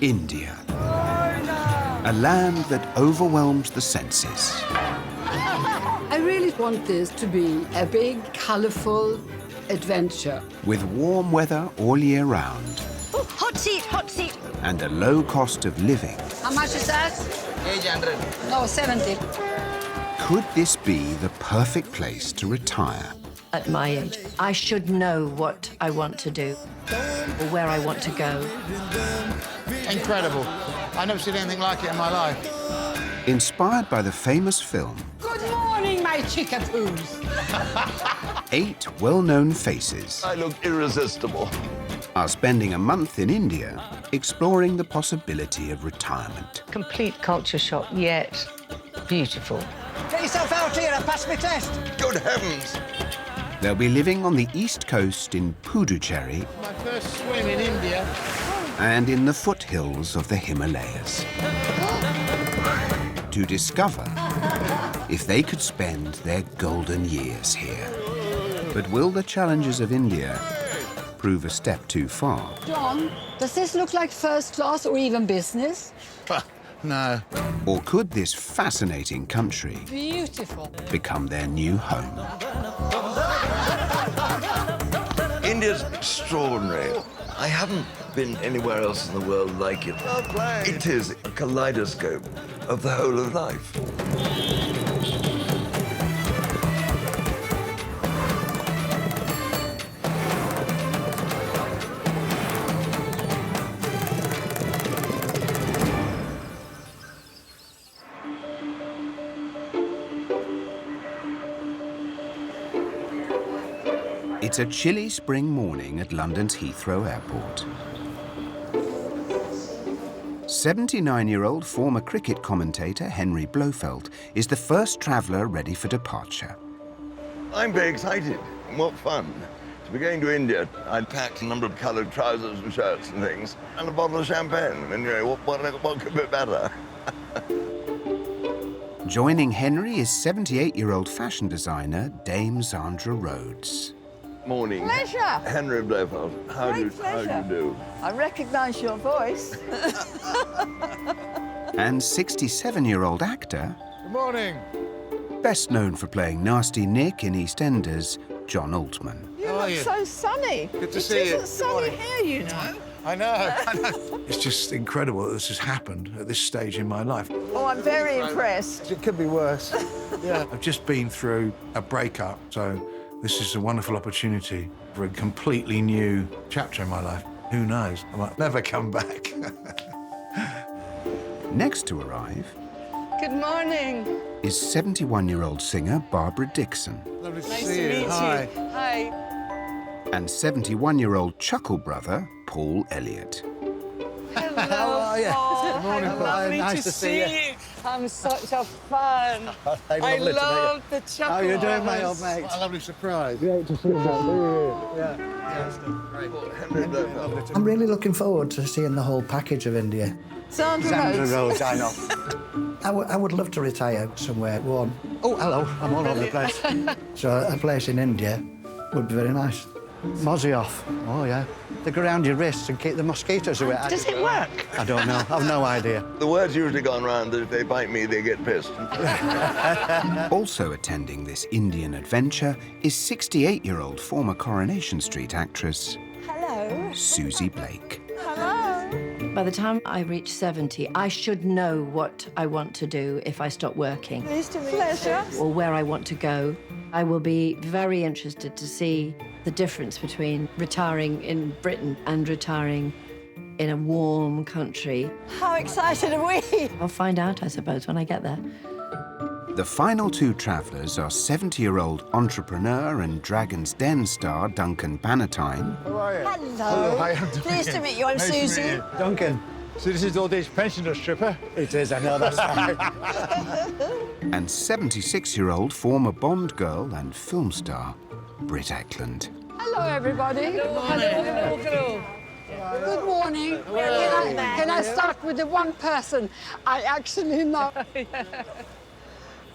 India. A land that overwhelms the senses. I really want this to be a big, colourful adventure. With warm weather all year round. Oh, hot seat, hot seat. And a low cost of living. How much is that? 800. No, 70. Could this be the perfect place to retire? At my age, I should know what I want to do or where I want to go. Incredible. I've never seen anything like it in my life. Inspired by the famous film, Good morning, my chickapoos. 8 well-known faces I look irresistible. are spending a month in India exploring the possibility of retirement. Complete culture shock, yet beautiful. Get yourself out here and pass me test. Good heavens! They'll be living on the east coast in Puducherry My first swim in India. and in the foothills of the Himalayas. To discover if they could spend their golden years here. But will the challenges of India prove a step too far? John, does this look like first class or even business? No. Or could this fascinating country Beautiful. become their new home? India's extraordinary. I haven't been anywhere else in the world like it. It is a kaleidoscope of the whole of life. It's a chilly spring morning at London's Heathrow Airport. 79-year-old former cricket commentator Henry Blofeld is the first traveller ready for departure. I'm very excited. What fun. To be going to India, I'd packed a number of coloured trousers and shirts and things, and a bottle of champagne. And you know, what could be better? Joining Henry is 78-year-old fashion designer Dame Zandra Rhodes. Morning. Pleasure. Henry Blofeld. How do you do? I recognise your voice. And 67-year-old actor, Good morning. best known for playing Nasty Nick in EastEnders, John Altman. You How are look you? so sunny. Good to it see you. isn't Good sunny morning. here, you know. I know. It's just incredible that this has happened at this stage in my life. Oh, I'm very impressed. It could be worse. Yeah. I've just been through a breakup, so this is a wonderful opportunity for a completely new chapter in my life. Who knows? I might never come back. Next to arrive Good morning. is 71-year-old singer Barbara Dixon Lovely to Nice see to you. meet you. Hi. Hi. and 71-year-old chuckle brother Paul Elliott. Hello. How are you? Oh, Good morning, how Paul. lovely Nice to see you. I'm such a fan. I lovely to meet you. love the chuckle. How you doing, my old brothers. mate? What a lovely surprise. Great to see you. Yeah. Great. Henry Blofeld. I'm really looking forward to seeing the whole package of India. Sandra Rhodes. Rhodes, I know. I would love to retire somewhere warm. Oh, hello. I'm all over the place. So a place in India would be very nice. Mozzie off. Oh, yeah. They go around your wrists and keep the mosquitoes away. Does it work? I don't know. I've no idea. The word's usually gone round that if they bite me, they get pissed. Also attending this Indian adventure is 68-year-old former Coronation Street actress Hello. Susie Blake. Hello. By the time I reach 70, I should know what I want to do if I stop working Pleased to meet you. Pleasure. or where I want to go. I will be very interested to see the difference between retiring in Britain and retiring in a warm country. How excited are we? I'll find out, I suppose, when I get there. The final 2 travellers are 70-year-old entrepreneur and Dragon's Den star Duncan Bannatyne How are you? Hello. Hi, I'm Pleased to meet you. I'm Nice to meet Susie. you. Duncan. So this is old age pensioner stripper? It is, I know that's right. and 76-year-old former Bond girl and film star Britt Ekland. Hello, everybody. Good morning. Good morning. Can I start with the one person I actually know?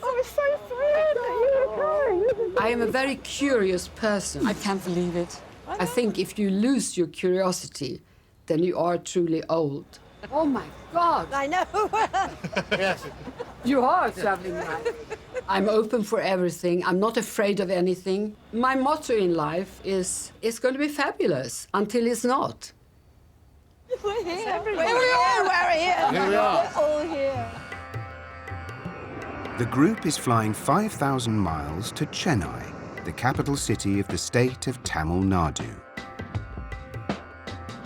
Oh, it's so sweet that you're okay. I am a very curious person. I can't believe it. I think if you lose your curiosity, then you are truly old. Oh my God. I know. Yes. You are a traveling man. I'm open for everything. I'm not afraid of anything. My motto in life is it's going to be fabulous until it's not. We're here. We're here. Here we are. We're all here. The group is flying 5,000 miles to Chennai, the capital city of the state of Tamil Nadu.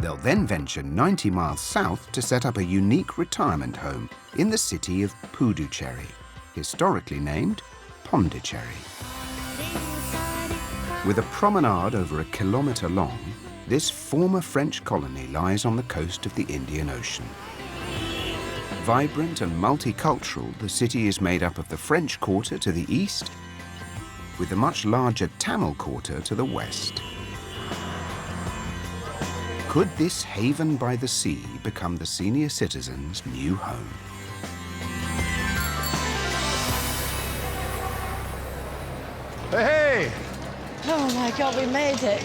They'll then venture 90 miles south to set up a unique retirement home in the city of Puducherry, historically named Pondicherry. With a promenade over a kilometre long, this former French colony lies on the coast of the Indian Ocean. Vibrant and multicultural, the city is made up of the French Quarter to the east, with the much larger Tamil Quarter to the west. Could this haven by the sea become the senior citizens' new home? Hey! Oh my God, we made it.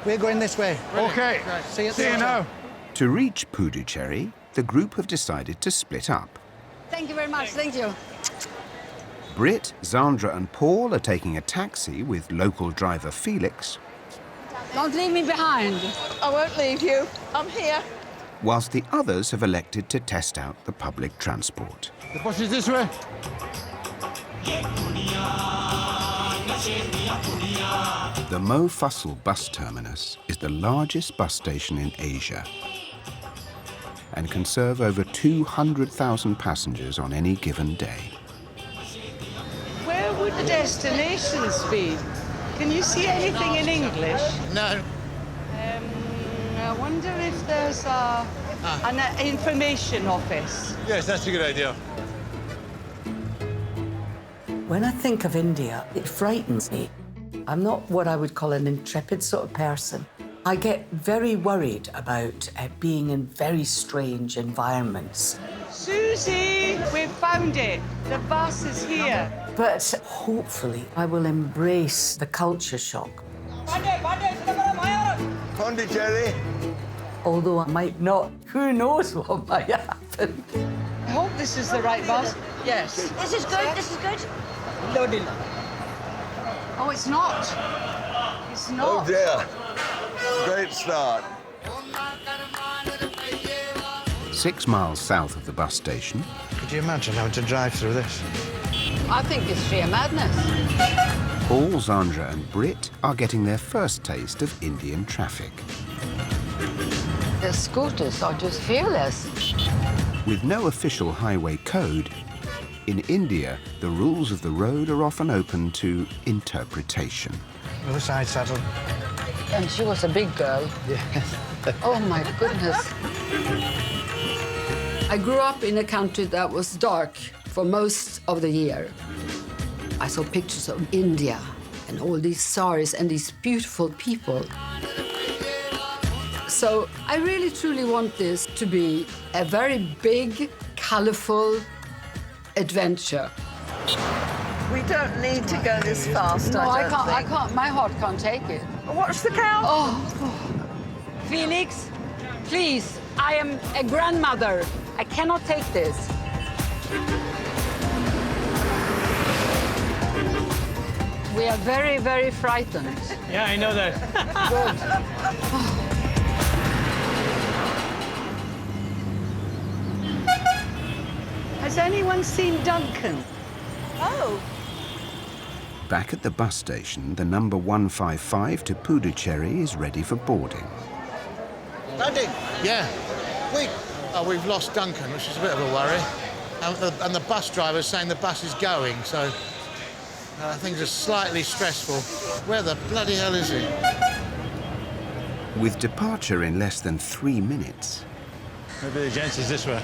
We're going this way. Okay. See you at the See you hotel. now. To reach Puducherry, the group have decided to split up. Thank you very much. Thank you. Britt, Zandra and Paul are taking a taxi with local driver Felix, Don't leave me behind. I won't leave you. I'm here. whilst the others have elected to test out the public transport. The bus is this way. The Mofussil bus terminus is the largest bus station in Asia and can serve over 200,000 passengers on any given day. Where would the destinations be? Can you see anything in English? No. I wonder if there's an information office. Yes, that's a good idea. When I think of India, it frightens me. I'm not what I would call an intrepid sort of person. I get very worried about being in very strange environments. Susie, we've found it. The bus is here. But hopefully I will embrace the culture shock. Pondicherry. Although I might not, who knows what might happen. I hope this is the right bus. Yes. This is good. This is good. Oh, it's not. It's Oh not. dear. Great start. 6 miles south of the bus station, Could you imagine having to drive through this? I think it's sheer madness. Paul, Zandra and Britt are getting their first taste of Indian traffic. The scooters are just fearless. With no official highway code, in India, the rules of the road are often open to interpretation. Other side saddle. And she was a big girl. Yes. Oh my goodness. I grew up in a country that was dark for most of the year. I saw pictures of India and all these saris and these beautiful people. So I really truly want this to be a very big, colorful adventure. We don't need to go this fast. No, I I can't. My heart can't take it. Watch the cow. Oh, Felix, please. I am a grandmother. I cannot take this. We are very, very frightened. Yeah, I know that. Has anyone seen Duncan? Oh. Back at the bus station, the number 155 to Puducherry is ready for boarding. Andy? Yeah. We've lost Duncan, which is a bit of a worry. And the bus driver's saying the bus is going, so things are slightly stressful. Where the bloody hell is he? With departure in less than 3 minutes, Maybe the gents is this way.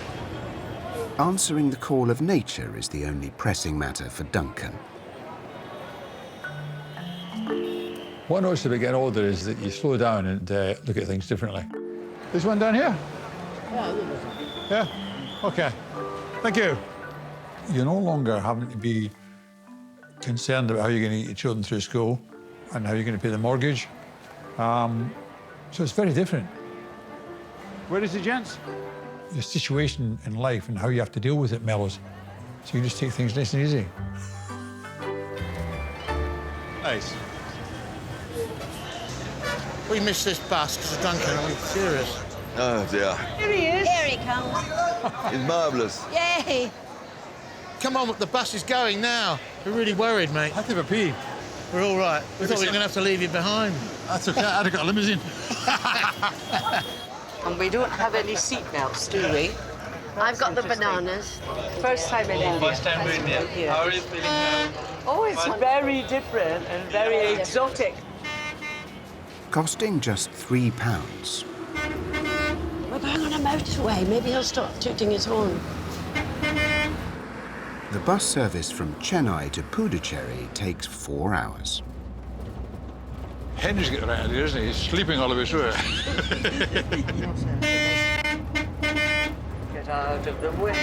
answering the call of nature is the only pressing matter for Duncan. What I noticed as we get older is that you slow down and look at things differently. This one down here? Yeah? Okay. Thank you. You're no longer having to be concerned about how you're going to get your children through school and how you're going to pay the mortgage. So it's very different. Where is the gents? Your situation in life and how you have to deal with it mellows. So you just take things nice and easy. Nice. We missed this bus because of Duncan, are we serious? Oh, dear. Here he is. Here he comes. It's marvellous. Yay! Come on, the bus is going now. We're really worried, mate. I have to have a pee. We're all right. We thought we were going to have to leave you behind. That's okay, I'd have got a limousine. And we don't have any seat belts, do we? I've got the bananas. First time in India. First time in India. How are you feeling now? Oh, it's very different and very exotic. Costing just £3. We're going on a motorway. Maybe he'll stop tooting his horn. The bus service from Chennai to Puducherry takes 4 hours. Henry's got the right idea, isn't he? He's sleeping all the way through it. Get out of the way.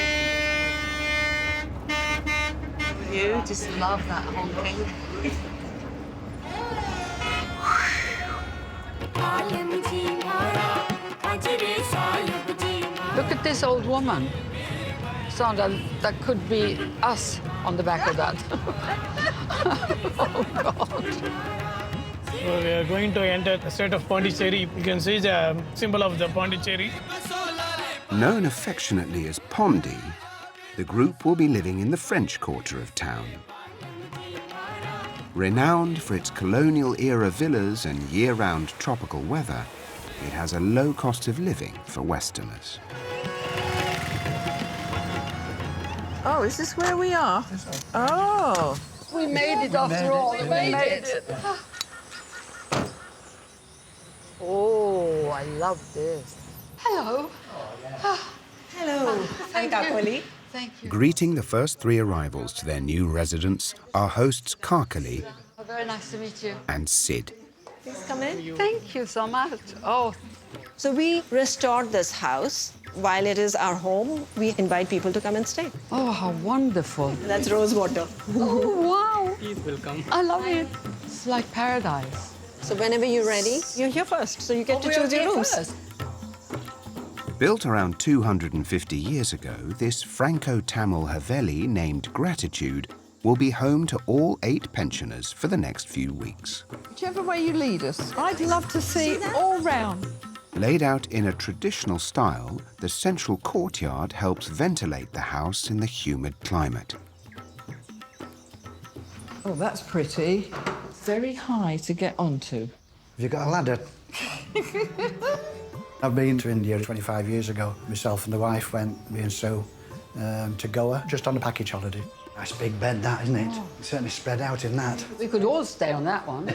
You just love that honking. Look at this old woman. Sandra, that could be us on the back of that. Oh, God. So we are going to enter the state of Pondicherry. You can see the symbol of the Pondicherry. Known affectionately as Pondy, the group will be living in the French quarter of town. Renowned for its colonial-era villas and year-round tropical weather, it has a low cost of living for Westerners. Oh, is this where we are? Oh. We made it after all. We made it. Oh, I love this. Hello. Hello. Thank you. Thank you. Greeting the first 3 arrivals to their new residence are hosts Karkali Oh, very nice to meet you. and Sid. Please come in. Thank you so much. Oh, So we restored this house. While it is our home, we invite people to come and stay. oh, how wonderful. That's rose water. Oh, wow. Please welcome. I love it. It's like paradise. So whenever you're ready, you're here first. So you get to choose your rooms. First. Built around 250 years ago, this Franco-Tamil Haveli named Gratitude will be home to all 8 pensioners for the next few weeks. Whichever way you lead us, I'd love to see all round. Laid out in a traditional style, the central courtyard helps ventilate the house in the humid climate. Oh, that's pretty. Very high to get onto. Have you got a ladder? I've been to India 25 years ago. Myself and the wife went, me and Sue, to Goa, just on a package holiday. Nice big bed, that, isn't it? Certainly spread out in that. We could all stay on that one.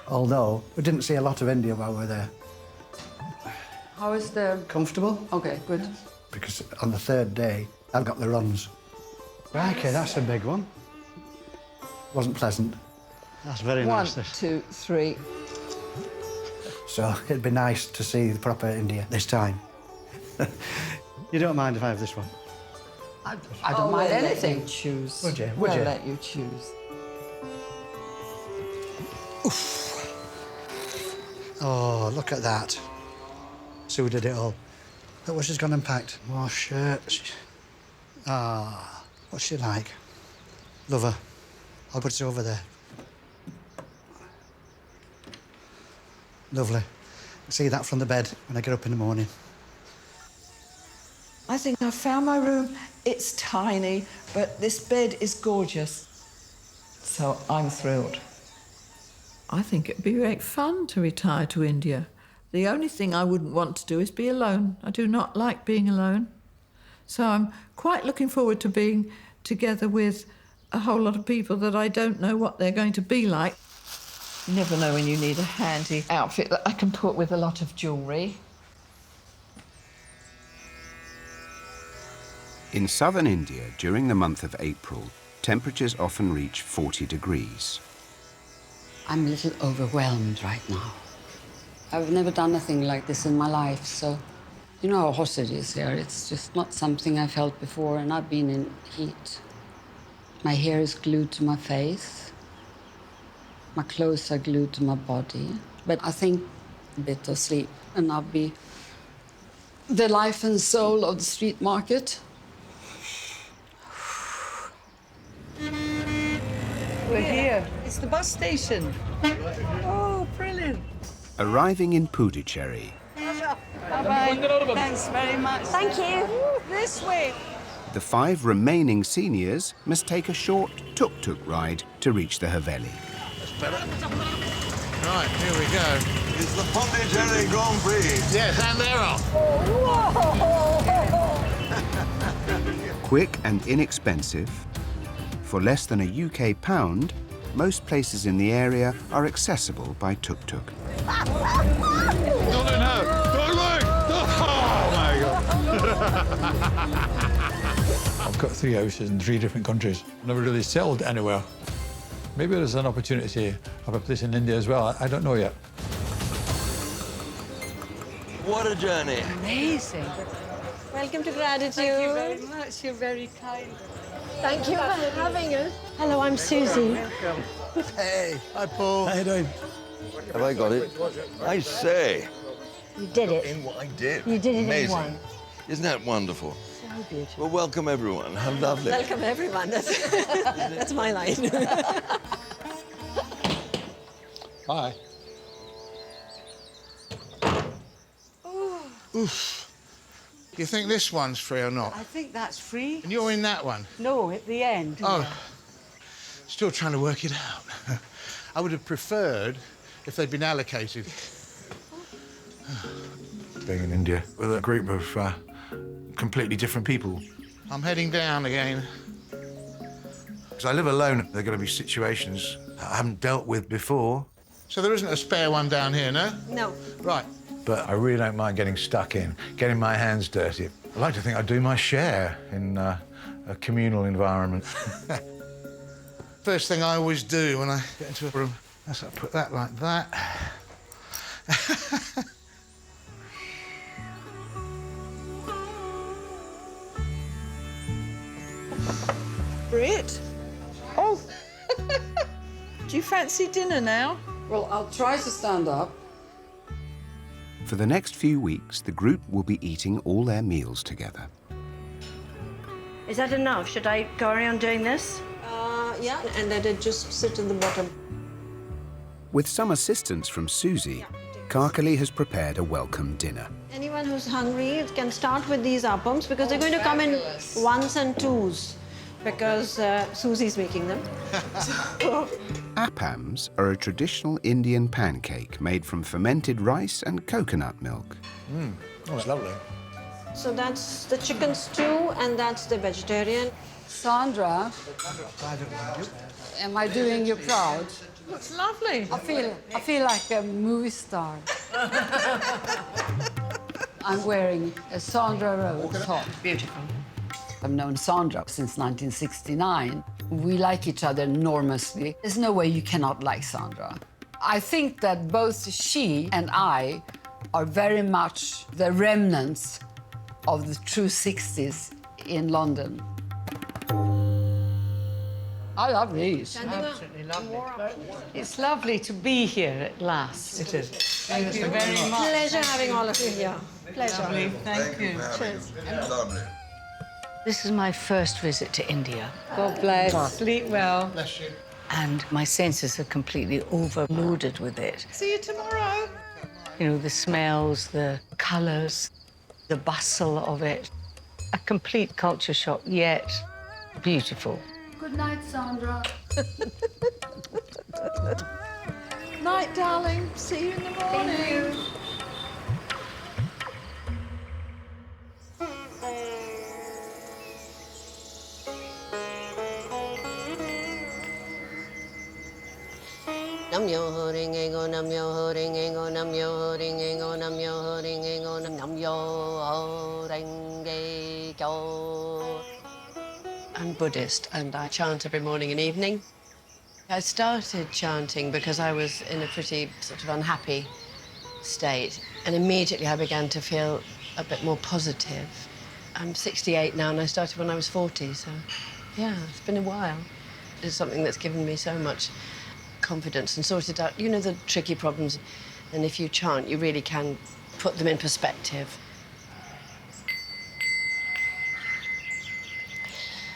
Although, we didn't see a lot of India while we were there. How is the... Comfortable? Okay, good. Because on the 3rd day, I've got the runs. Okay, that's a big one. Wasn't pleasant. That's very 1, nice, this. 2, 3. So it'd be nice to see the proper India this time. You don't mind if I have this one? I don't mind we'll anything. Let you choose. Would you? Would We'll you? let you choose. Oh, look at that. Sue did it all. Look what she's gone and packed. More shirts. Ah, what's she like? Love her. I'll put it over there. Lovely. See that from the bed when I get up in the morning. I think I found my room. It's tiny, but this bed is gorgeous. So I'm thrilled. I think it'd be great fun to retire to India. The only thing I wouldn't want to do is be alone. I do not like being alone. So I'm quite looking forward to being together with a whole lot of people that I don't know what they're going to be like. You never know when you need a handy outfit that I can put with a lot of jewellery. In southern India, during the month of April, temperatures often reach 40 degrees. I'm a little overwhelmed right now. I've never done anything like this in my life, so you know how hot it is here. It's just not something I've felt before, and I've been in heat. My hair is glued to my face. My clothes are glued to my body. But I think a bit of sleep, and I'll be the life and soul of the street market. We're here. It's the bus station. Oh, brilliant. Arriving in Puducherry, Bye-bye. Thanks very much. Thank you. This way. the 5 remaining seniors must take a short tuk-tuk ride to reach the Haveli. Right, here we go. It's the Pondicherry Grand Prix. Yes, and they're off. Quick and inexpensive, for less than a UK pound, most places in the area are accessible by tuk-tuk. Don't know. Don't look! Oh, my God. I've got 3 houses in 3 different countries. Never really settled anywhere. Maybe there's an opportunity to have a place in India as well. I don't know yet. What a journey. Amazing. Welcome to Gratitude. Thank you very much. You're very kind. Thank you for having us. Hello, I'm Susie. Hey. Hi, Paul. How you doing? Have I got it? I say. You did it. I did. You did it Amazing. in one. Isn't that wonderful? So beautiful. Well, welcome everyone. How lovely. Welcome, everyone. That's my line. Bye. Oof. Do you think this one's free or not? I think that's free. And you're in that one? No, at the end. Oh, still trying to work it out. I would have preferred if they'd been allocated. Being in India with a group of completely different people. I'm heading down again. Because I live alone, there are going to be situations I haven't dealt with before. So there isn't a spare one down here, no? No. Right. But I really don't mind getting stuck in, getting my hands dirty. I like to think I do my share in a communal environment. First thing I always do when I get into a room, is I put that like that. Brit? Oh! Do you fancy dinner now? Well, I'll try to stand up. For the next few weeks, the group will be eating all their meals together. Is that enough? Should I carry on doing this? Yeah, and let it just sit in the bottom. With some assistance from Susie, Karkali has prepared a welcome dinner. Anyone who's hungry can start with these appams because they're going to come in ones and twos because Susie's making them. Appams are a traditional Indian pancake made from fermented rice and coconut milk. Oh, it's lovely. So that's the chicken stew and that's the vegetarian. Sandra, am I doing you proud? Looks lovely. I feel like a movie star. I'm wearing a Sandra Rhodes top. Beautiful. I've known Sandra since 1969. We like each other enormously. There's no way you cannot like Sandra. I think that both she and I are very much the remnants of the true 60s in London. I love these. Absolutely lovely. It's lovely to be here at last. It is. Thank you very much. Pleasure having all of you here. Pleasure. Lovely. Thank you. Cheers. Lovely. This is my first visit to India. God bless. Sleep well. Bless you. And my senses are completely overloaded with it. See you tomorrow. You know, the smells, the colours, the bustle of it. A complete culture shock, yet beautiful. Good night, Sandra. Night, darling. See you in the morning. Thank you. Nam yo ho ring a go, nam yo ho ring a go, nam yo ho ring a go, nam yo ho ring a go, nam yo ho ring a go. I'm Buddhist and I chant every morning and evening. I started chanting because I was in a pretty sort of unhappy state, and immediately I began to feel a bit more positive. I'm 68 now and I started when I was 40, so yeah, it's been a while. It's something that's given me so much confidence and sorted out, you know, the tricky problems. And if you chant, you really can put them in perspective.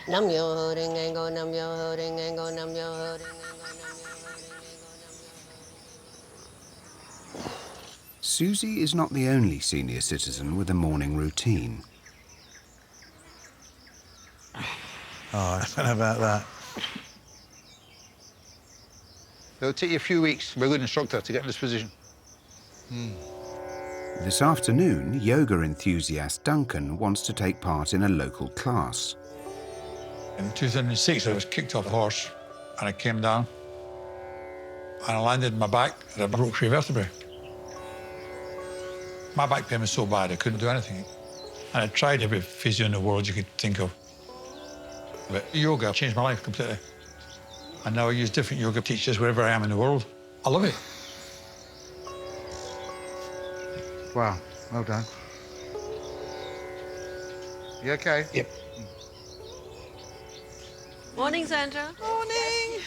Nam yo ho ring a go, nam yo ho ring a go, nam yo ho ring a go, nam yo ho ring a go, nam yo ho ring a go, nam yo ho ring a go. Susie is not the only senior citizen with a morning routine. Oh, I don't know about that. It'll take you a few weeks with a good instructor to get in this position. This afternoon, yoga enthusiast Duncan wants to take part in a local class. In 2006, I was kicked off a horse and I came down and I landed on my back and I broke 3 vertebrae. My back pain was so bad I couldn't do anything. And I tried every physio in the world you could think of. But yoga changed my life completely. And now I use different yoga teachers wherever I am in the world. I love it. Wow, well done. You okay? Yep. Morning, Sandra. Morning.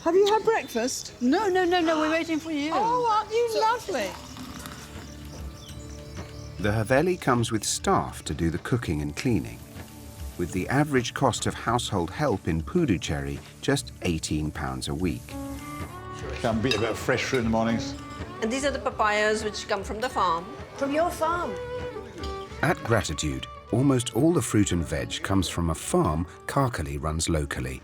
Have you had breakfast? No, we're waiting for you. Oh, aren't you lovely? The Haveli comes with staff to do the cooking and cleaning, with the average cost of household help in Puducherry just £18 a week. Can't beat a bit of fresh fruit in the mornings. And these are the papayas which come from the farm. From your farm? At Gratitude, almost all the fruit and veg comes from a farm Karkali runs locally.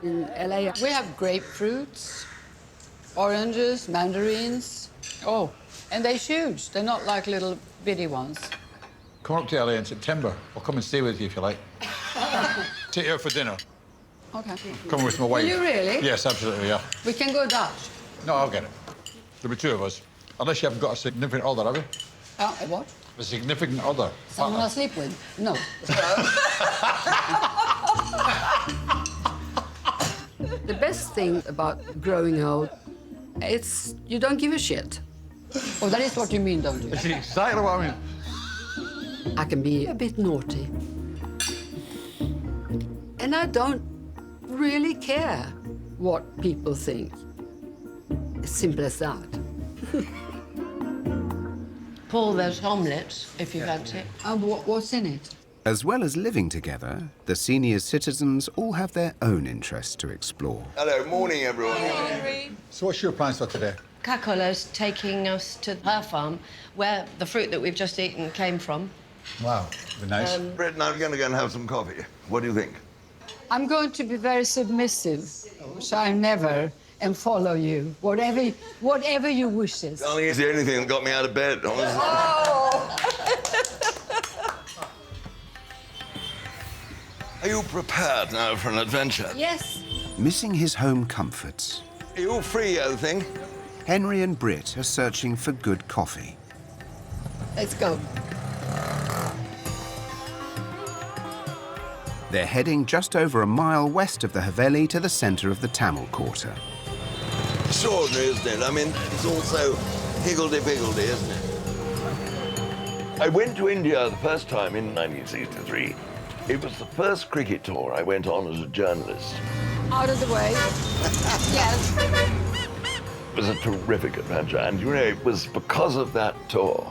In LA, we have grapefruits, oranges, mandarins. Oh, and they're huge. They're not like little bitty ones. Come up to LA in September. I'll come and stay with you if you like. Take you out for dinner. Okay. Come with my wife. Will you really? Yes, absolutely, yeah. We can go Dutch. No, I'll get it. There'll be 2 of us. Unless you haven't got a significant other, have you? What? A significant other. Someone I sleep with? No. The best thing about growing old, it's you don't give a shit. Oh, that is what you mean, don't you? That's exactly what I mean. I can be a bit naughty. And I don't really care what people think. As simple as that. Paul, there's omelets, if you fancy. What's in it? As well as living together, the senior citizens all have their own interests to explore. Hello, morning, everyone. So what's your plans for today? Kakola's taking us to her farm, where the fruit that we've just eaten came from. Wow, be nice. Brett and I'm going to go and have some coffee. What do you think? I'm going to be very submissive, so I never and follow you, whatever your wishes. Darling, it's the only thing that got me out of bed, honestly. Oh! Are you prepared now for an adventure? Yes. Missing his home comforts, Are you all free, old thing? Henry and Britt are searching for good coffee. Let's go. They're heading just over a mile west of the Haveli to the centre of the Tamil Quarter. Extraordinary, isn't it? I mean, it's also higgledy-piggledy, isn't it? I went to India the first time in 1963. It was the first cricket tour I went on as a journalist. Out of the way. Yes. It was a terrific adventure, and you know, it was because of that tour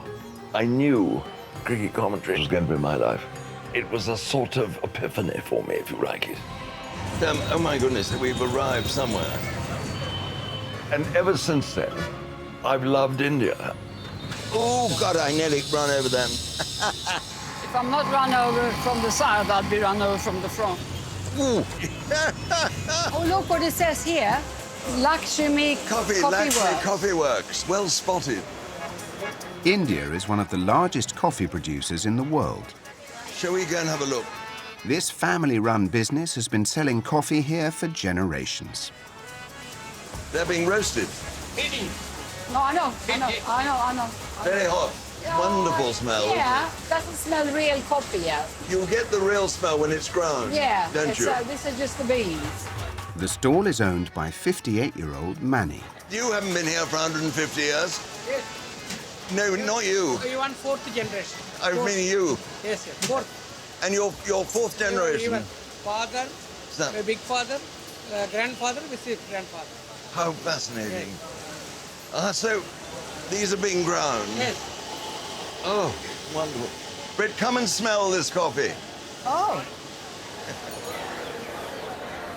I knew cricket commentary was going to be my life. It was a sort of epiphany for me, if you like it. Oh my goodness, we've arrived somewhere. And ever since then, I've loved India. Oh, God, I nearly run over them. If I'm not run over from the side, I'll be run over from the front. Ooh. Oh, look what it says here. Lakshmi Coffee Works. Coffee Works. Well spotted. India is one of the largest coffee producers in the world. Shall we go and have a look? This family-run business has been selling coffee here for generations. They're being roasted. No, I know. Very hot. Wonderful smell. Yeah, doesn't smell real coffee yet. You'll get the real smell when it's ground, Yeah, don't you? These are just the beans. The stall is owned by 58-year-old Manny. You haven't been here for 150 years? Yes. No, not you. You want 4th generation. I mean you. Yes, yes. 4th. And your 4th generation. Even father, So- my big father, grandfather, this is grandfather. How fascinating. So, these are being ground? Yes. Oh, wonderful. Britt, come and smell this coffee. Oh.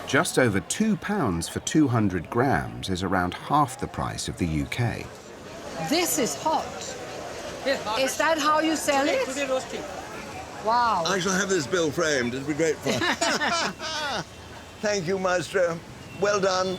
Just over £2 for 200 grams is around half the price of the UK. This is hot. Is that how you sell it? Wow. I shall have this bill framed. It'll be great fun. Thank you, Maestro. Well done.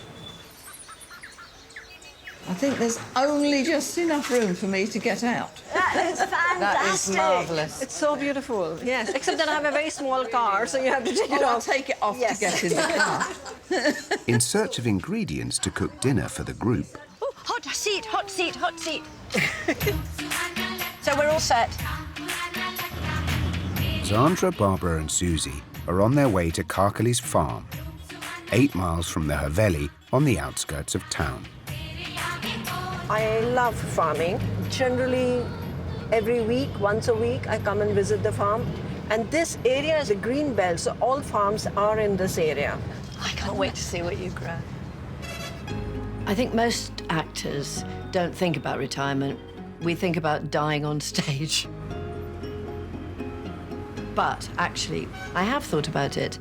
I think there's only just enough room for me to get out. That is fantastic. That is marvellous. It's so beautiful. Yes, except that I have a very small car, so you have to take it I'll off. take it off to get in the car. In search of ingredients to cook dinner for the group, Oh, hot seat, hot seat, hot seat. So we're all set. Zandra, Barbara and Susie are on their way to Karkali's farm, 8 miles from the Haveli on the outskirts of town. I love farming. Generally, every week, once a week, I come and visit the farm. And this area is a green belt, so all farms are in this area. I can't wait to see what you grow. I think most actors don't think about retirement. We think about dying on stage. But actually, I have thought about it.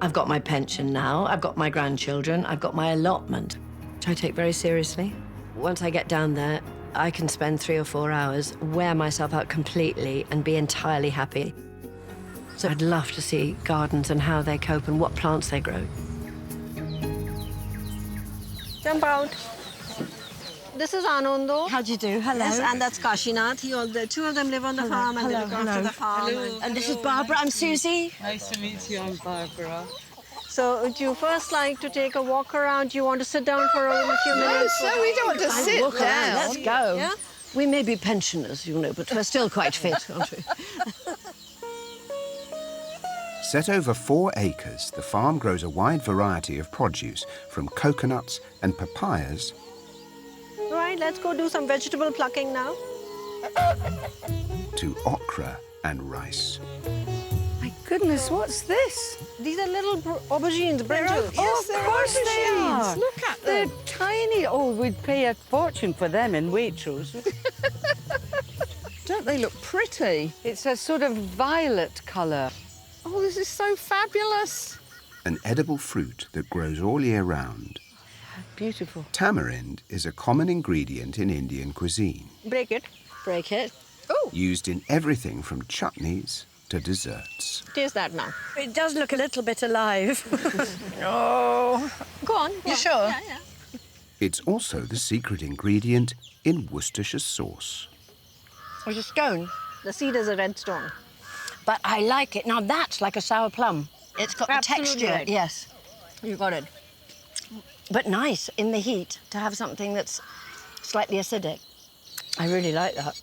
I've got my pension now, I've got my grandchildren, I've got my allotment, which I take very seriously. Once I get down there, I can spend 3 or 4 hours, wear myself out completely and be entirely happy. So I'd love to see gardens and how they cope and what plants they grow. Jump out. This is Anando. How do you do? Hello. Yes, and that's Kashinath. The two of them live on the farm and they look after the farm. And this is Barbara. I'm Susie. Nice to meet you. I'm Barbara. So would you first like to take a walk around? Do you want to sit down for a few minutes? No, we don't want to sit Walk around, down. let's go. Yeah? We may be pensioners, you know, but we're still quite fit, aren't we? Set over 4 acres, the farm grows a wide variety of produce, from coconuts and papayas All right, let's go do some vegetable plucking now. to okra and rice. My goodness, what's this? These are little aubergines, brinjals. Yes, of course they are. Look at They're them. tiny. Oh, we'd pay a fortune for them in Waitrose. Don't they look pretty? It's a sort of violet colour. Oh, this is so fabulous. An edible fruit that grows all year round. Beautiful. Tamarind is a common ingredient in Indian cuisine, Break it. Break it. Oh, used in everything from chutneys to desserts. taste that now. It does look a little bit alive. Oh. Go on. You sure? Yeah, yeah. It's also the secret ingredient in Worcestershire sauce. It's a stone, The seed is a red stone. but I like it. Now that's like a sour plum. It's got Absolutely the texture. right. Yes, You got it. but nice in the heat to have something that's slightly acidic. I really like that.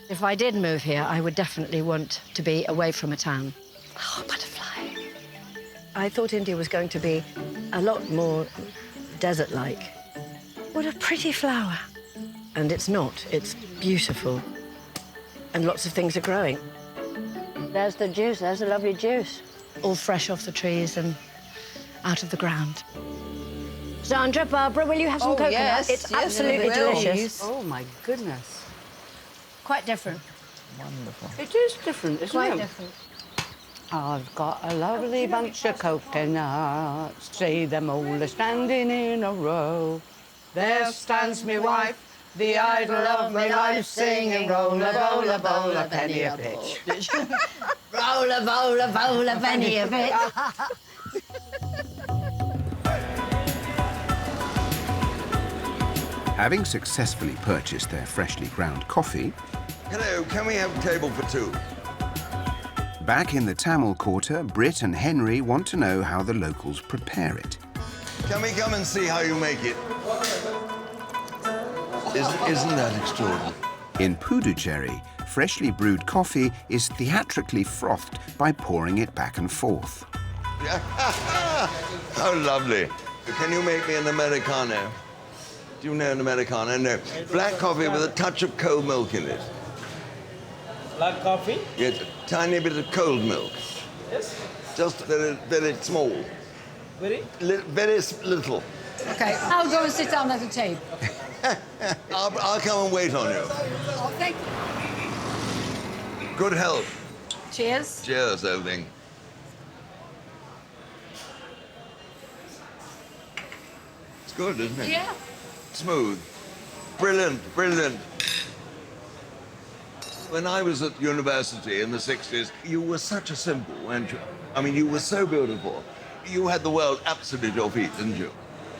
If I did move here, I would definitely want to be away from a town. Oh, butterfly. I thought India was going to be a lot more desert-like. What a pretty flower. And it's not. It's beautiful. And lots of things are growing. There's the juice. There's a lovely juice. All fresh off the trees and out of the ground. Zandra, Barbara, will you have some coconut? yes, It's yes, absolutely we will. delicious. Oh, my goodness. Quite different. Wonderful. It is different, isn't Quite it? different. I've got a lovely bunch of coconuts, see them all standing in a row. There stands me wife, the idol of my life, singing roll a bowl a bowl a penny a pitch. Roll a bowl, a bowl, a penny a bit. Having successfully purchased their freshly ground coffee, Hello, can we have a table for 2? back in the Tamil Quarter, Britt and Henry want to know how the locals prepare it. Can we come and see how you make it? Isn't that extraordinary? In Puducherry, freshly brewed coffee is theatrically frothed by pouring it back and forth. How lovely. Can you make me an Americano? Do you know an Americano? No. Black coffee with a touch of cold milk in it. Black coffee? Yes, a tiny bit of cold milk. Yes. Just very, very small. Very? Very little. Okay, I'll go and sit down at the table. I'll come and wait on you. Oh, thank you. Good health. Cheers. Cheers, everything. It's good, isn't it? Yeah. Smooth. Brilliant, brilliant. When I was at university in the 60s, you were such a symbol, weren't you? I mean, you were so beautiful. You had the world absolutely at your feet, didn't you?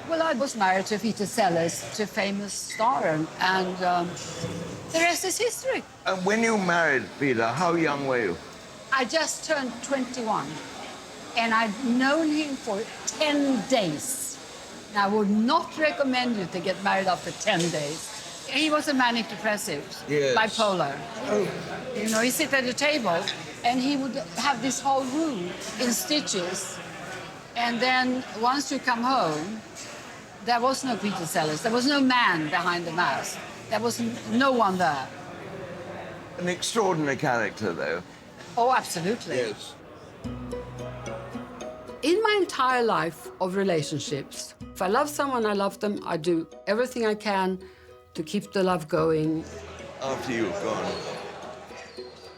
Well, I was married to Peter Sellers, to a famous star, and the rest is history. And when you married Peter, how young were you? I just turned 21, and I'd known him for 10 days. And I would not recommend you to get married after 10 days. He was a manic depressive, Yes. bipolar. Oh. You know, he'd sit at a table, and he would have this whole room in stitches. And then once you come home, there was no Peter Sellers. There was no man behind the mask. There was no one there. An extraordinary character, though. Oh, absolutely. Yes. In my entire life of relationships, if I love someone, I love them. I do everything I can to keep the love going. After you've gone.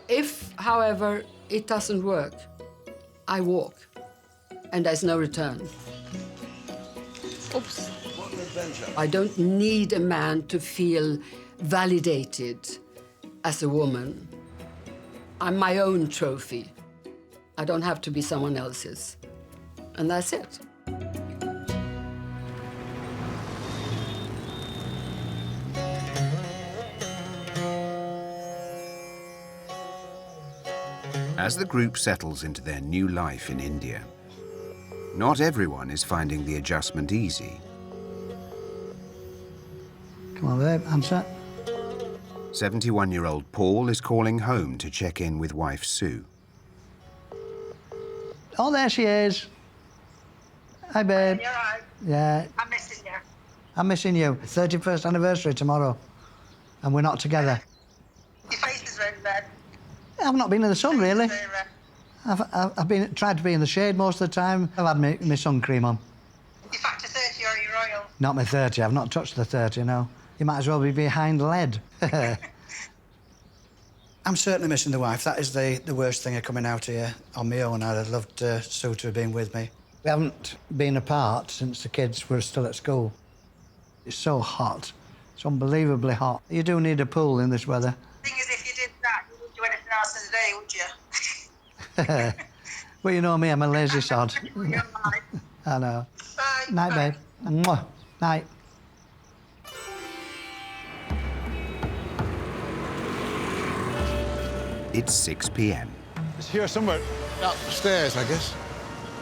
If, however, it doesn't work, I walk, and there's no return. Oops. What an adventure. I don't need a man to feel validated as a woman. I'm my own trophy. I don't have to be someone else's. And that's it. As the group settles into their new life in India, not everyone is finding the adjustment easy. Come on, babe, answer. 71-year-old Paul is calling home to check in with wife Sue. Oh, there she is. Hi, babe. You're right. Yeah, I'm missing you. I'm missing you. 31st anniversary tomorrow, and we're not together. Your face is red, red. I've not been in the sun, really. Very red. I've tried to be in the shade most of the time. I've had my sun cream on. You're factor 30 or you're royal. Not my 30. I've not touched the 30, no. You might as well be behind lead. I'm certainly missing the wife. That is the worst thing of coming out here on my own. I'd have loved Sue to have been with me. We haven't been apart since the kids were still at school. It's so hot. It's unbelievably hot. You do need a pool in this weather. The thing is, if you did that, you wouldn't do anything else in the day, would you? Well, you know me, I'm a lazy sod. I know. Bye. Night, babe. Mwah. Night. It's 6 p.m. It's here somewhere. Upstairs, I guess.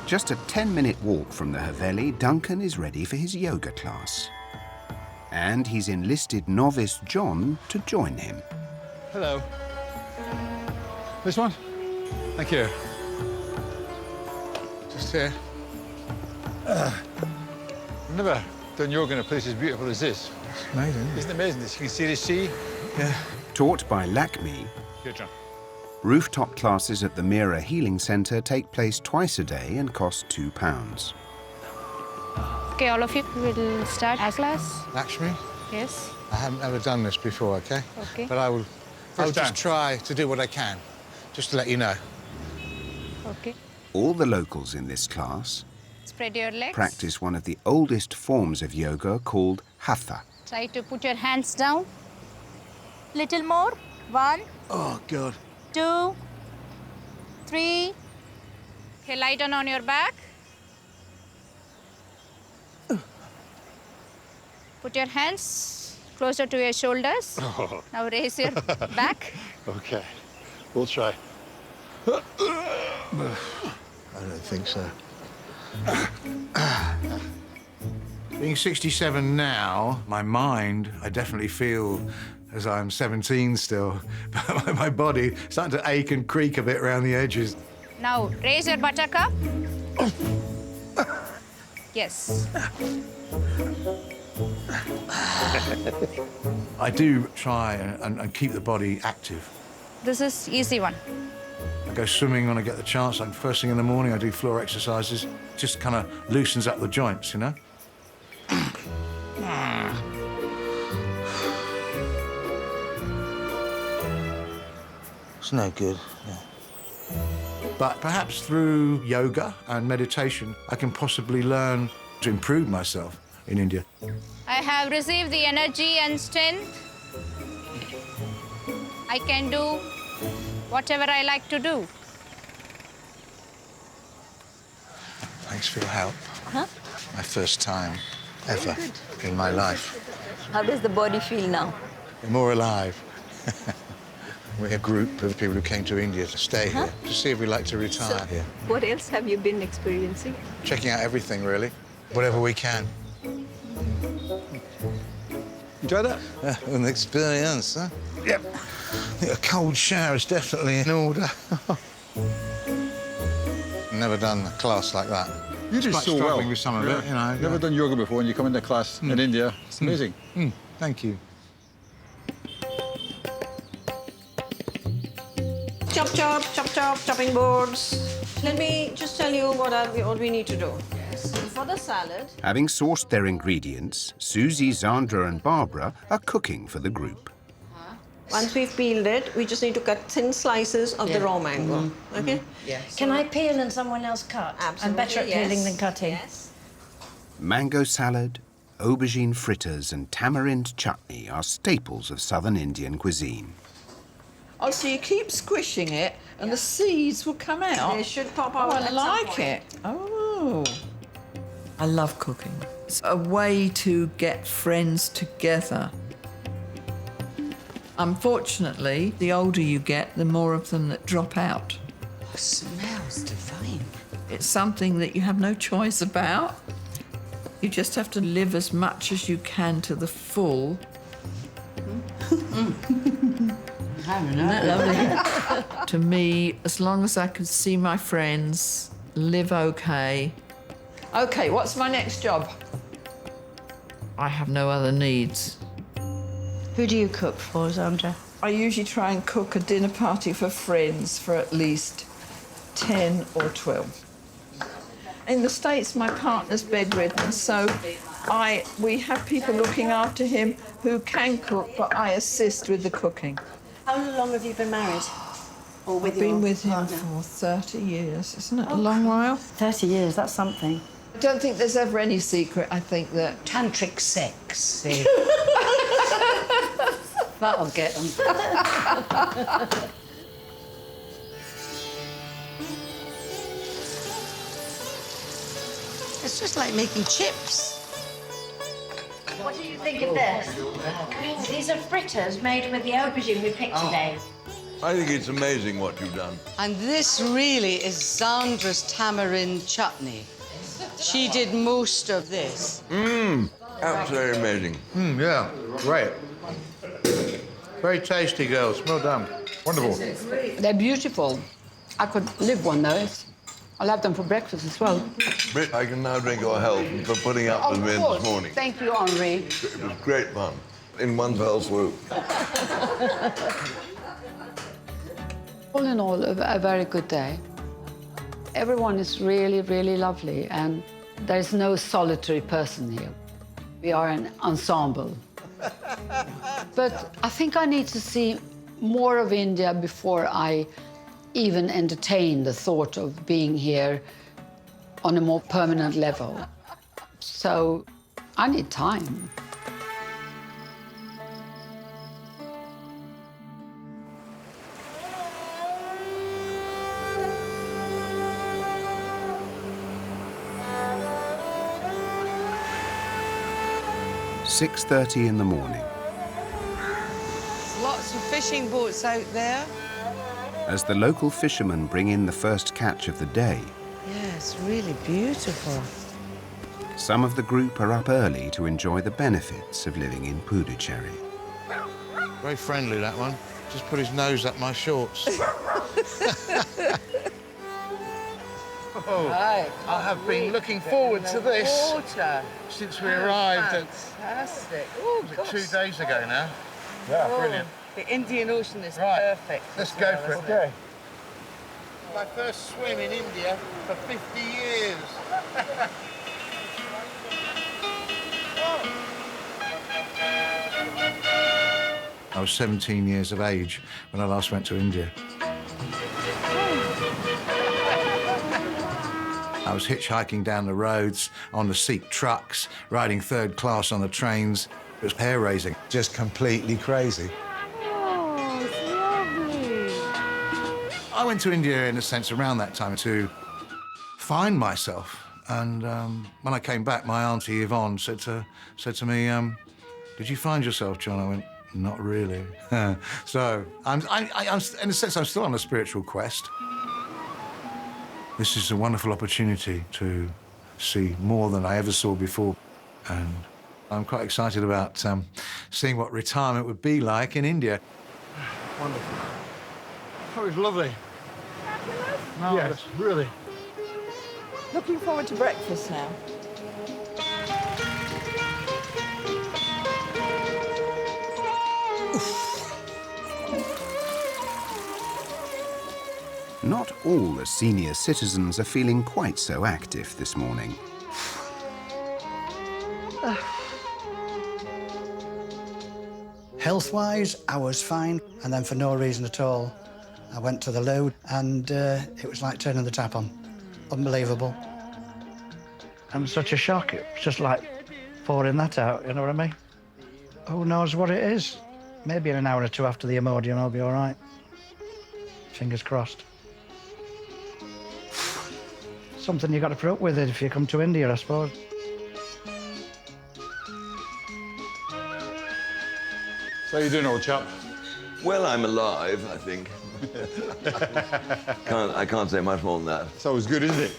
Just a 10-minute walk from the Haveli, Duncan is ready for his yoga class. And he's enlisted novice John to join him. Hello. This one? Thank you. Just here. I've never done yoga in a place as beautiful as this. It's amazing. Isn't it amazing? You can see the sea. Yeah. Taught by Lakmi, Here, John. rooftop classes at the Mira Healing Centre take place twice a day and cost £2. Okay, all of you will start our class. Lakshmi, Yes. I haven't ever done this before, okay? Okay. But I'll First just time. try to do what I can, just to let you know. Okay. All the locals in this class Spread your legs. practice one of the oldest forms of yoga called Hatha. Try to put your hands down. Little more. 1, Oh, God. 2, 3. Okay, lie down on your back. Put your hands closer to your shoulders. Oh. Now raise your back. OK. We'll try. I don't think so. Being 67 now, My mind, I definitely feel as I'm 17 still, but my body starting to ache and creak a bit around the edges. Now raise your buttock up. Yes. I do try and keep the body active. This is easy one. I go swimming when I get the chance. Like first thing in the morning, I do floor exercises. Just kind of loosens up the joints, you know? it's no good. No. But perhaps through yoga and meditation, I can possibly learn to improve myself in India. I have received the energy and strength. I can do whatever I like to do. Thanks for your help. Huh? My first time ever in my life. How does the body feel now? More alive. We're a group of people who came to India to stay here, to see if we like to retire here. What else have you been experiencing? Checking out everything, really. Whatever we can. Enjoy that? An experience, huh? Yep. I think a cold shower is definitely in order. Never done a class like that. You do Quite so well. struggling with some of it, you know. Never done yoga before, and you come into class in India. It's amazing. Thank you. Chop, chop, chop, chop, chopping boards. Let me just tell you what we need to do. Yes. For the salad. Having sourced their ingredients, Susie, Zandra and Barbara are cooking for the group. Once we've peeled it, we just need to cut thin slices of the raw mango. Okay? Yes. Can I peel and someone else cut? Absolutely, I'm better at peeling than cutting. Yes. Mango salad, aubergine fritters and tamarind chutney are staples of southern Indian cuisine. Oh, so you keep squishing it and the seeds will come out? They should pop out Oh, I at some like point. it. Oh. I love cooking. It's a way to get friends together. Unfortunately, the older you get, the more of them that drop out. It smells divine. It's something that you have no choice about. You just have to live as much as you can to the full. I don't know. Isn't that lovely? To me, as long as I can see my friends, live okay. Okay, what's my next job? I have no other needs. Who do you cook for, Zandra? I usually try and cook a dinner party for friends for at least 10 or 12. In the States, my partner's bedridden, so we have people looking after him who can cook, but I assist with the cooking. How long have you been married? Or with I've been your with him partner? for 30 years. Isn't it a long while? 30 years, that's something. I don't think there's ever any secret. I think that... Tantric sex. See? That'll get them. It's just like making chips. What do you think of this? These are fritters made with the aubergine we picked today. I think it's amazing what you've done. And this really is Zandra's tamarind chutney. She did most of this. Absolutely amazing. Yeah, great. Very tasty, girls. Well done. Wonderful. They're beautiful. I could live one though. I'll have them for breakfast as well. Britt, I can now drink your health for putting up with me this morning. Thank you, Henri. It was great fun. In one fell swoop. All in all, a very good day. Everyone is really, really lovely, and there's no solitary person here. We are an ensemble. But I think I need to see more of India before I even entertain the thought of being here on a more permanent level. So I need time. "6:30 in the morning. Lots of fishing boats out there. As the local fishermen bring in the first catch of the day, Yeah, it's really beautiful. some of the group are up early to enjoy the benefits of living in Puducherry. Very friendly, that one. Just put his nose up my shorts. Oh, Right. I have been looking forward to this Water. since we arrived. Fantastic. Was it 2 days ago now? Yeah, brilliant. The Indian Ocean is Right. perfect. Let's go for it. Okay. My first swim in India for 50 years. I was 17 years of age when I last went to India. I was hitchhiking down the roads, on the Sikh trucks, riding third class on the trains. It was hair-raising, just completely crazy. Oh, it's lovely. I went to India, in a sense, around that time to find myself. And when I came back, my auntie Yvonne said to me, "Did you find yourself, John?" I went, "Not really." So, I'm, in a sense, I'm still on a spiritual quest. This is a wonderful opportunity to see more than I ever saw before. And I'm quite excited about seeing what retirement would be like in India. Wonderful. Oh, it's lovely. Fabulous. No, yes, really. Looking forward to breakfast now. Not all the senior citizens are feeling quite so active this morning. Health-wise, I was fine, and then for no reason at all, I went to the loo, and it was like turning the tap on. Unbelievable. And such a shock. It was just like pouring that out, you know what I mean? Who knows what it is? Maybe in an hour or two after the Imodium, I'll be all right. Fingers crossed. Something you got to put up with it if you come to India, I suppose. So you doing, old chap? Well, I'm alive, I think. I can't say much more than that. So it's good, isn't it?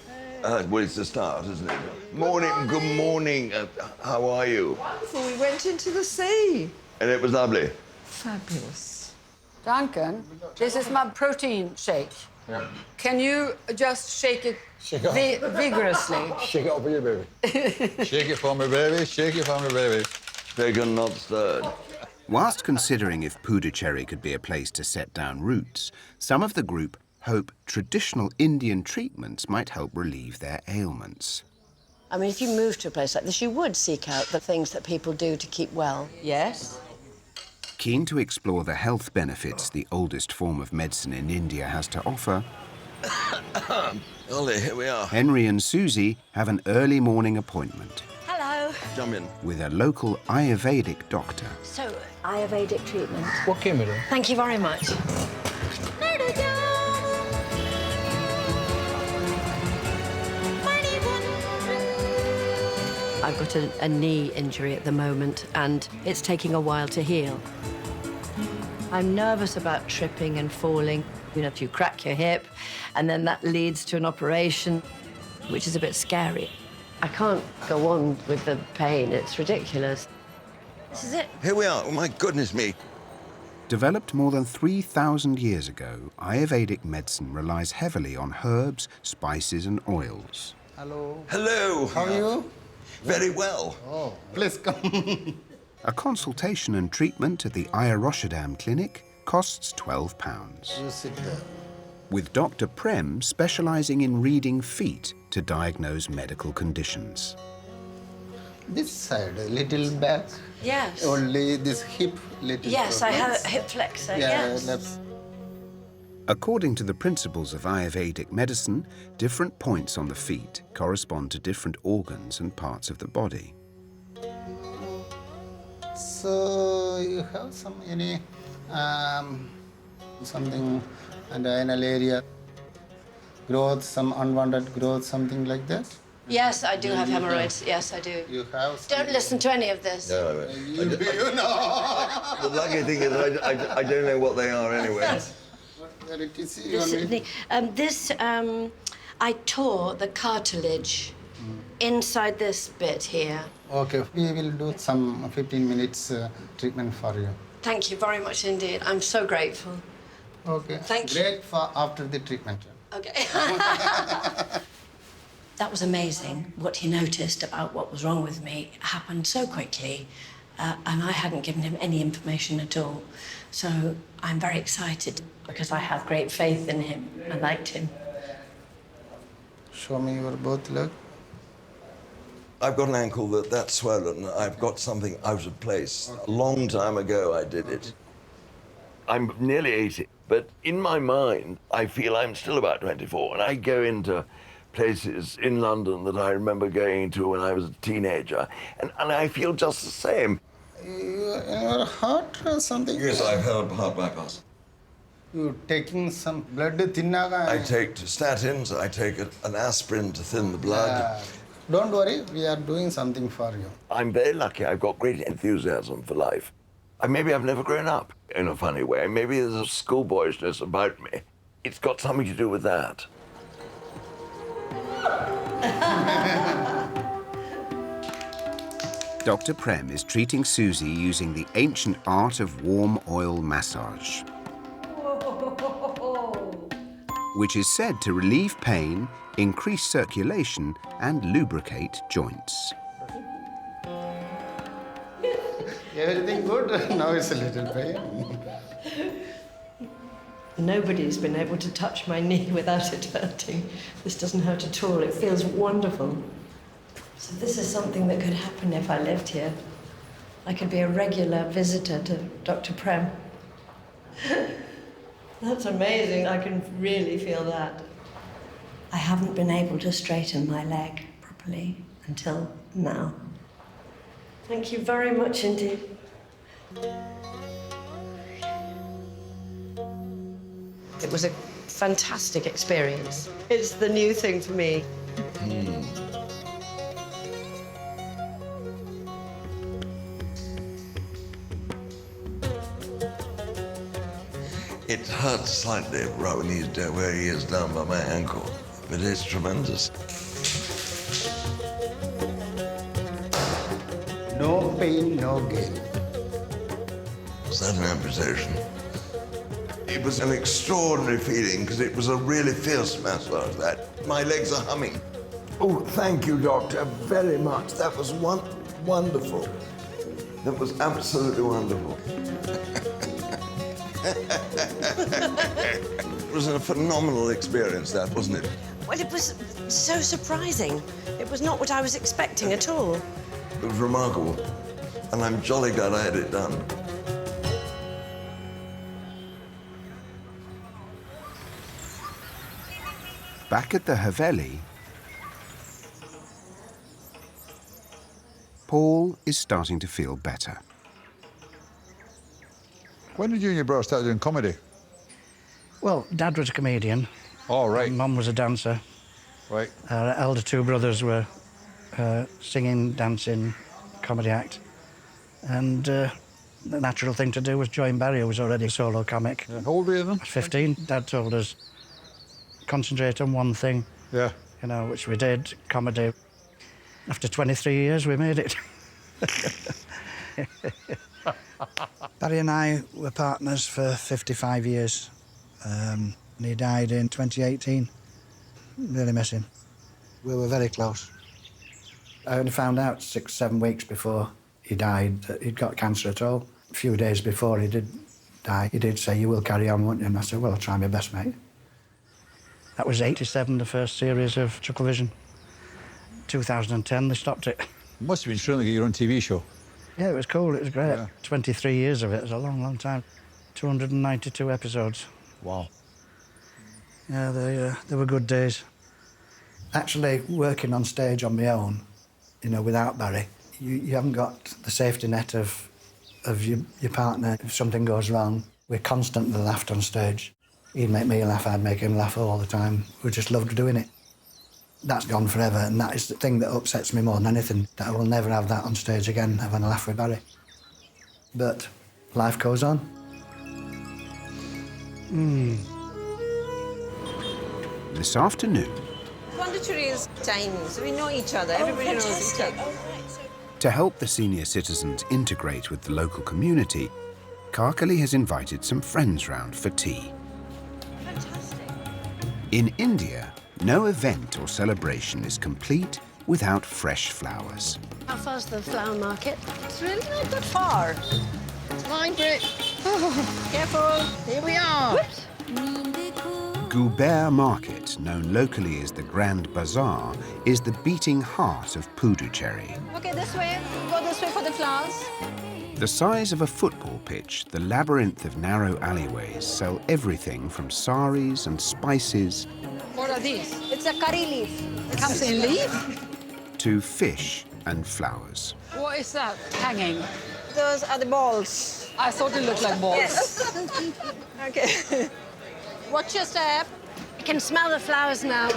Well, it's the start, isn't it? Morning, good morning. How are you? Wonderful. We went into the sea. And it was lovely. Fabulous. Duncan, this is my protein shake. Yeah. Can you just shake it vigorously? Shake it up for you, baby. Shake it for me, baby. Shake it for me, baby. Shaken, not stirred. Whilst considering if Puducherry could be a place to set down roots, some of the group hope traditional Indian treatments might help relieve their ailments. I mean, if you move to a place like this, you would seek out the things that people do to keep well. Yes. Keen to explore the health benefits the oldest form of medicine in India has to offer, Ollie, here we are. Henry and Susie have an early morning appointment Hello. Jump in. with a local Ayurvedic doctor. So, Ayurvedic treatment. What came with it? Thank you very much. I've got a knee injury at the moment, and it's taking a while to heal. I'm nervous about tripping and falling. You know, if you crack your hip, and then that leads to an operation, which is a bit scary. I can't go on with the pain. It's ridiculous. This is it. Here we are. Oh, my goodness me. Developed more than 3,000 years ago, Ayurvedic medicine relies heavily on herbs, spices and oils. Hello. Hello. How are you? Very well. Oh, please come. A consultation and treatment at the Ayurveda clinic costs £12. You sit there. With Dr. Prem specialising in reading feet to diagnose medical conditions. This side, a little back. Yes. Only this hip, little. Yes, I have a hip flexor, yes. Left. According to the principles of Ayurvedic medicine, different points on the feet correspond to different organs and parts of the body. So you have any something in the anal area, growth, some unwanted growth, something like that? Yes, I do have hemorrhoids. Yes, I do. You have. Don't listen to any of this. No, You know. the lucky thing is I don't know what they are anyway. Where it is, This, I tore the cartilage inside this bit here. Okay, we will do some 15 minutes treatment for you. Thank you very much indeed. I'm so grateful. Okay. Thank you. Great for after the treatment. Okay. That was amazing. What he noticed about what was wrong with me happened so quickly, and I hadn't given him any information at all. So I'm very excited because I have great faith in him. I liked him. Show me your both leg. I've got an ankle that's swollen. I've got something out of place. A long time ago I did it. I'm nearly 80, but in my mind, I feel I'm still about 24, and I go into places in London that I remember going to when I was a teenager, and I feel just the same. Your heart or something? Yes, I've had heart bypass. You taking some blood thinnaga? I take statins, I take an aspirin to thin the blood. Don't worry, we are doing something for you. I'm very lucky. I've got great enthusiasm for life. Maybe I've never grown up in a funny way. Maybe there's a schoolboyishness about me. It's got something to do with that. Dr. Prem is treating Susie using the ancient art of warm oil massage, which is said to relieve pain, increase circulation, and lubricate joints. Everything good? Now it's a little pain. Nobody's been able to touch my knee without it hurting. This doesn't hurt at all. It feels wonderful. So this is something that could happen if I lived here. I could be a regular visitor to Dr. Prem. That's amazing. I can really feel that. I haven't been able to straighten my leg properly until now. Thank you very much indeed. It was a fantastic experience. It's the new thing for me. It hurts slightly right when where he is down by my ankle, but it's tremendous. No pain, no gain. Was that an amputation? It was an extraordinary feeling because it was a really fierce massage, that. My legs are humming. Oh, thank you, doctor, very much. That was wonderful. That was absolutely wonderful. It was a phenomenal experience, that, wasn't it? Well, it was so surprising. It was not what I was expecting at all. It was remarkable, and I'm jolly glad I had it done. Back at the Haveli, Paul is starting to feel better. When did you and your brother start doing comedy? Well, Dad was a comedian. Oh, right. Mum was a dancer. Right. Our elder two brothers were singing, dancing, comedy act. And the natural thing to do was join Barry, who was already a solo comic. Yeah. How old were you then? 15. Dad told us, concentrate on one thing. Yeah. You know, which we did, comedy. After 23 years, we made it. Barry and I were partners for 55 years. And he died in 2018. Really miss him. We were very close. I only found out 6, 7 weeks before he died that he'd got cancer at all. A few days before he did die, he did say, "You will carry on, won't you?" And I said, "Well, I'll try my best, mate." That was 87, the first series of Chucklevision. 2010, they stopped it. It must have been thrilling to get your own TV show. Yeah, it was cool, it was great. Yeah. 23 years of it, it was a long, long time. 292 episodes. Wow. Yeah, they were good days. Actually, working on stage on my own, you know, without Barry, you haven't got the safety net of your partner. If something goes wrong, we constantly laughed on stage. He'd make me laugh, I'd make him laugh all the time. We just loved doing it. That's gone forever, and that is the thing that upsets me more than anything, that I will never have that on stage again, having a laugh with Barry. But life goes on. This afternoon, Pondicherry is tiny, so we know each other. Everybody knows each other. to help the senior citizens integrate with the local community, Karkali has invited some friends round for tea. In India, no event or celebration is complete without fresh flowers. How far's the flower market? It's really not that far. It's fine, Britt. Careful. Here we are. Whoops. Guber Market, known locally as the Grand Bazaar, is the beating heart of Puducherry. Okay, this way. Go this way for the flowers. The size of a football pitch, the labyrinth of narrow alleyways sell everything from saris and spices What are these? It's a curry leaf. It comes in leaf? To fish and flowers. What is that hanging? Those are the balls. I thought it looked like balls. Yes. Okay. Watch your step. I can smell the flowers now.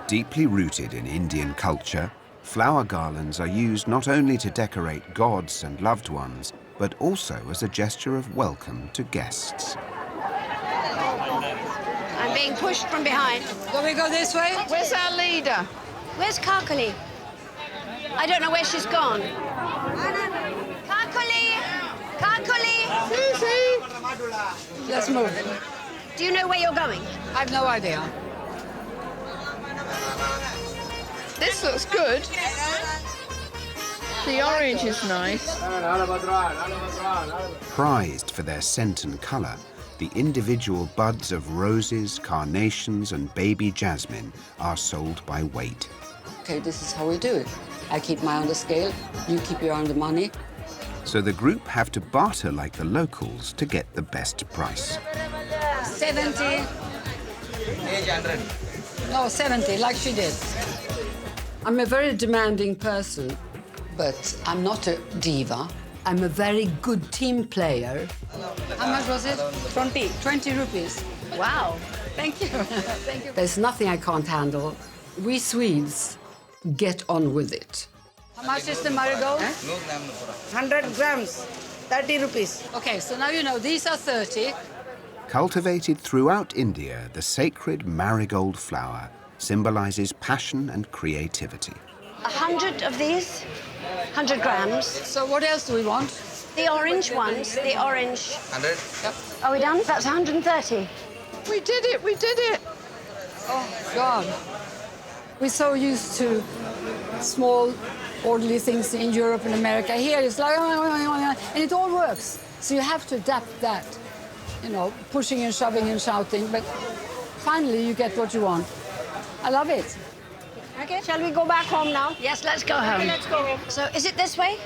Deeply rooted in Indian culture, flower garlands are used not only to decorate gods and loved ones, but also as a gesture of welcome to guests. I'm being pushed from behind. Do we go this way? Where's our leader? Where's Kakali? I don't know where she's gone. Kakali! Kakali! Susie! Let's move. Do you know where you're going? I have no idea. This looks good. The orange is nice. Prized for their scent and colour, the individual buds of roses, carnations and baby jasmine are sold by weight. Okay, this is how we do it. I keep my on the scale, you keep your on the money. So the group have to barter like the locals to get the best price. 70. No, 70, like she did. I'm a very demanding person, but I'm not a diva. I'm a very good team player. How much was it? 20. 20 rupees. Wow. Thank you. Thank you. There's nothing I can't handle. We Swedes get on with it. How much is the marigold? 100 grams, 30 rupees. Okay, so now you know these are 30. Cultivated throughout India, the sacred marigold flower symbolizes passion and creativity. 100 of these, 100 grams. So what else do we want? The orange ones, the orange. 100? Yep. Are we done? That's 130. We did it, we did it. Oh, God. We're so used to small, orderly things in Europe and America. Here it's like, and it all works. So you have to adapt that, you know, pushing and shoving and shouting, but finally you get what you want. I love it. Okay, shall we go back home now? Yes, let's go home. Okay, let's go. So is it this way?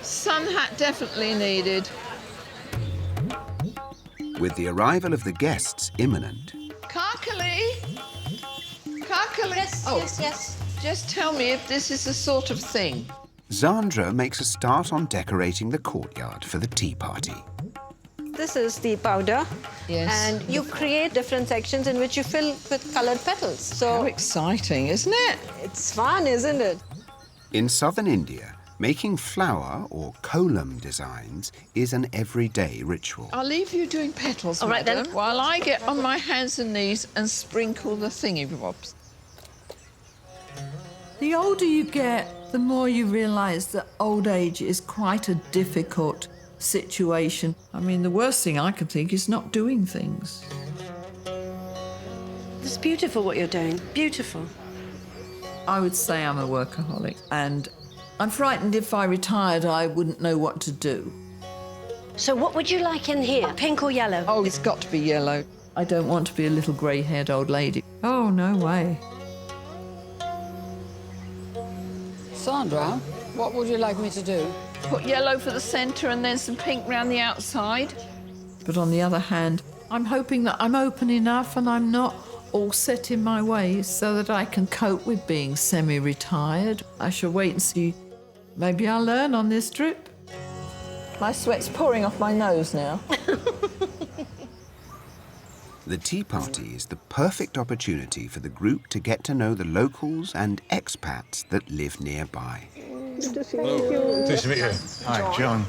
Sun hat definitely needed. With the arrival of the guests imminent, Kakali? Kakali? Yes, yes. Just tell me if this is the sort of thing. Zandra makes a start on decorating the courtyard for the tea party. This is the powder. Yes. And you create different sections in which you fill with colored petals. So How exciting, isn't it? it's fun, isn't it? In southern India, making flower or kolam designs is an everyday ritual. I'll leave you doing petals, All right, madam, then. while I get on my hands and knees and sprinkle the thingy-bobs. The older you get, the more you realise that old age is quite a difficult situation. I mean, the worst thing I can think is not doing things. It's beautiful what you're doing. Beautiful. I would say I'm a workaholic, and I'm frightened if I retired, I wouldn't know what to do. So what would you like in here? Pink or yellow? Oh, it's got to be yellow. I don't want to be a little grey-haired old lady. Oh, no way. Sandra, what would you like me to do? Put yellow for the centre and then some pink round the outside. But on the other hand, I'm hoping that I'm open enough and I'm not all set in my ways so that I can cope with being semi-retired. I shall wait and see. Maybe I'll learn on this trip. My sweat's pouring off my nose now. The tea party is the perfect opportunity for the group to get to know the locals and expats that live nearby. Good to see you. Nice to meet you. Hi, John.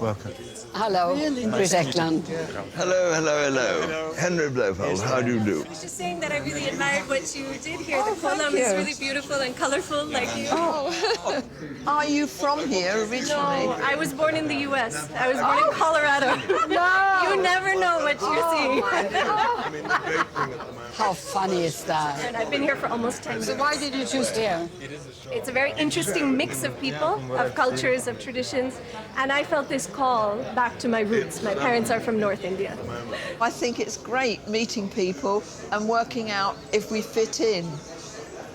Welcome. Hello, Chris Eklund. Hello, hello, hello. Henry Blofeld, how do you do? I was just saying that I really admired what you did here. The thank kolam you. is really beautiful and colorful, like you. Oh, are you from here originally? No, I was born in the U.S. I was born in Colorado. No! You never know what you're seeing. How funny is that? And I've been here for almost 10 years. So why did you choose here? It's a very interesting mix of people, of cultures, of traditions, and I felt this call back to my roots. My parents are from North India. I think it's great meeting people and working out if we fit in.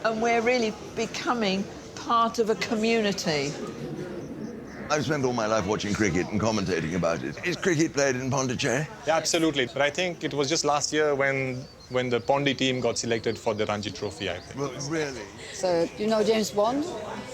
And we're really becoming part of a community. I've spent all my life watching cricket and commentating about it. Is cricket played in Pondicherry? Yeah, absolutely. But I think it was just last year when the Pondi team got selected for the Ranji Trophy, I think. Well, really? So, you know James Bond?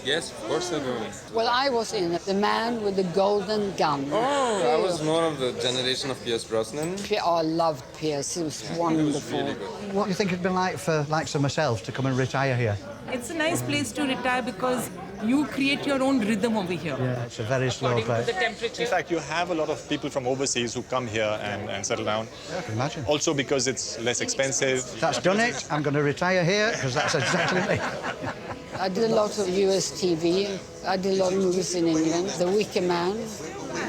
Yes, of course I do. Well, I was in The Man with the Golden Gun. Oh, I was more of the generation of Pierce Brosnan. I loved Pierce. He was wonderful. Really good. What do you think it'd been like for likes of myself to come and retire here? It's a nice place to retire because you create your own rhythm over here. Yeah, it's a very slow place. The temperature. In fact, you have a lot of people from overseas who come here and settle down. Yeah, I can imagine. Also because it's less expensive. That's done it. I'm going to retire here because that's exactly me. I did a lot of US TV. I did a lot of movies in England. The Wicker Man,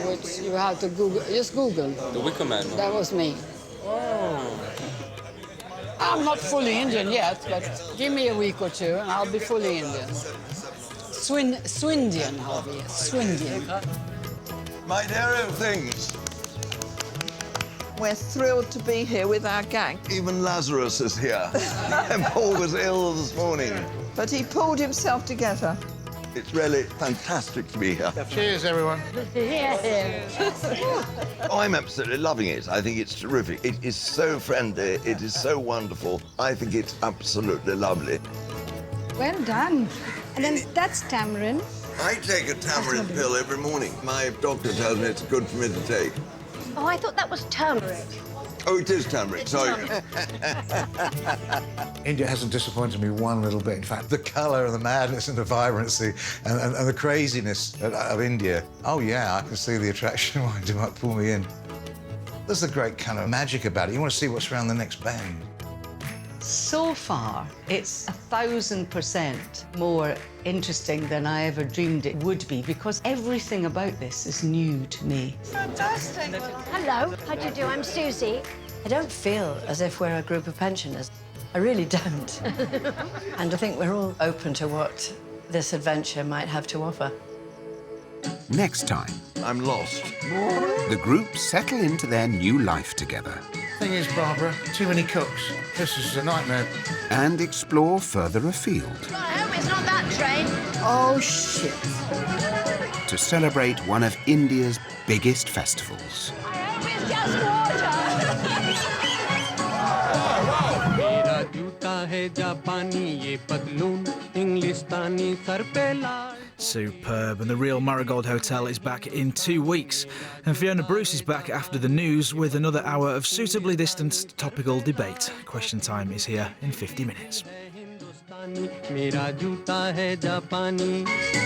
which you have to Google. Just Google. The Wicker Man. That was me. Oh. I'm not fully Indian yet, but give me a week or two and I'll be fully Indian. Swindian, I'll be. Swindian. My hero things. We're thrilled to be here with our gang. Even Lazarus is here. And Paul was ill this morning. But he pulled himself together. It's really fantastic to be here. Cheers, everyone. Oh, I'm absolutely loving it. I think it's terrific. It is so friendly. It is so wonderful. I think it's absolutely lovely. Well done. And then that's tamarind. I take a tamarind pill every morning. My doctor tells me it's good for me to take. Oh, I thought that was turmeric. Oh, it is turmeric, sorry. India hasn't disappointed me one little bit. In fact, the colour and the madness and the vibrancy and the craziness of India. Oh, yeah, I can see the attraction why it might pull me in. There's a great kind of magic about it. You want to see what's around the next bend. So far, it's 1,000% more interesting than I ever dreamed it would be because everything about this is new to me. Fantastic. Hello, how do you do? I'm Susie. I don't feel as if we're a group of pensioners. I really don't. And I think we're all open to what this adventure might have to offer. Next time, I'm lost. the group settle into their new life together Thing is, Barbara, too many cooks. This is a nightmare. and explore further afield I hope it's not that train. Oh, shit. to celebrate one of India's biggest festivals. I hope it's just water. Superb, and the Real Marigold Hotel is back in 2 weeks. And Fiona Bruce is back after the news with another hour of suitably distanced topical debate. Question Time is here in 50 minutes.